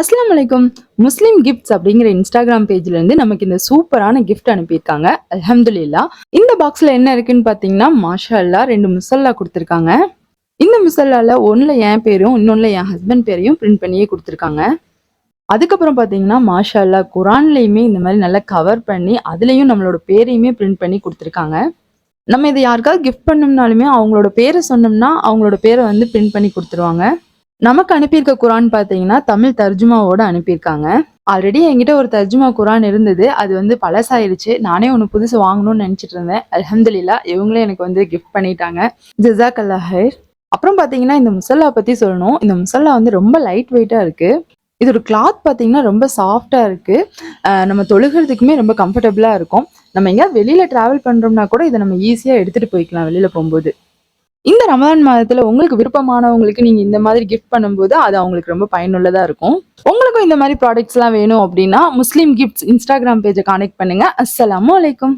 அஸ்ஸலாமு அலைக்கும். முஸ்லிம் கிஃப்ட்ஸ் அப்படிங்கிற இன்ஸ்டாகிராம் பேஜ்ல இருந்து நமக்கு இந்த சூப்பரான கிஃப்ட் அனுப்பியிருக்காங்க. அல்ஹம்துலில்லாஹ். இந்த பாக்ஸ்ல என்ன இருக்குன்னு பாத்தீங்கன்னா, மாஷா அல்லாஹ் 2 முசல்லா கொடுத்துருக்காங்க. இந்த முசல்லால ஒண்ணுல என் பேரும் இன்னொன்னுல என் ஹஸ்பண்ட் பேரையும் பிரிண்ட் பண்ணியே கொடுத்துருக்காங்க. அதுக்கப்புறம் பாத்தீங்கன்னா மாஷா அல்லாஹ் குரான்லயுமே இந்த மாதிரி நல்லா கவர் பண்ணி அதுலயும் நம்மளோட பேரையுமே பிரிண்ட் பண்ணி கொடுத்துருக்காங்க. நம்ம இதை யாருக்காவது கிஃப்ட் பண்ணோம்னாலுமே அவங்களோட பேரை சொன்னோம்னா அவங்களோட பேரை வந்து பிரிண்ட் பண்ணி கொடுத்துருவாங்க. நமக்கு அனுப்பியிருக்க குரான் பார்த்தீங்கன்னா தமிழ் தர்ஜுமாவோட அனுப்பியிருக்காங்க. ஆல்ரெடி என்கிட்ட ஒரு தர்ஜுமா குரான் இருந்தது. அது வந்து பழசாயிருச்சு. நானே ஒன்று புதுசு வாங்கணும்னு நினச்சிட்டு இருந்தேன். அல்ஹம்துலில்லாஹ் இவங்களே எனக்கு வந்து கிஃப்ட் பண்ணிட்டாங்க. ஜஸாக்கல்லாஹ் ஹைர். அப்புறம் பார்த்தீங்கன்னா இந்த முசல்லா பற்றி சொல்லணும். இந்த முசல்லா வந்து ரொம்ப லைட் வெயிட்டாக இருக்குது. இதோட கிளாத் பார்த்தீங்கன்னா ரொம்ப சாஃப்டாக இருக்குது. நம்ம தொழுகிறதுக்குமே ரொம்ப கம்ஃபர்டபுளாக இருக்கும். நம்ம எங்கேயாவது வெளியில் ட்ராவல் பண்ணுறோம்னா கூட இதை நம்ம ஈஸியாக எடுத்துகிட்டு போய்க்கலாம் வெளியில் போகும்போது. இந்த ரமலான் மாதத்துல உங்களுக்கு விருப்பமானவங்களுக்கு நீங்க இந்த மாதிரி கிஃப்ட் பண்ணும்போது அது அவங்களுக்கு ரொம்ப பயனுள்ளதா இருக்கும். உங்களுக்கும் இந்த மாதிரி ப்ராடக்ட்ஸ் எல்லாம் வேணும் அப்படின்னா முஸ்லீம் கிஃப்ட்ஸ் இன்ஸ்டாகிராம் பேஜை கான்டெக்ட் பண்ணுங்க. அஸ்ஸலாமு அலைக்கும்.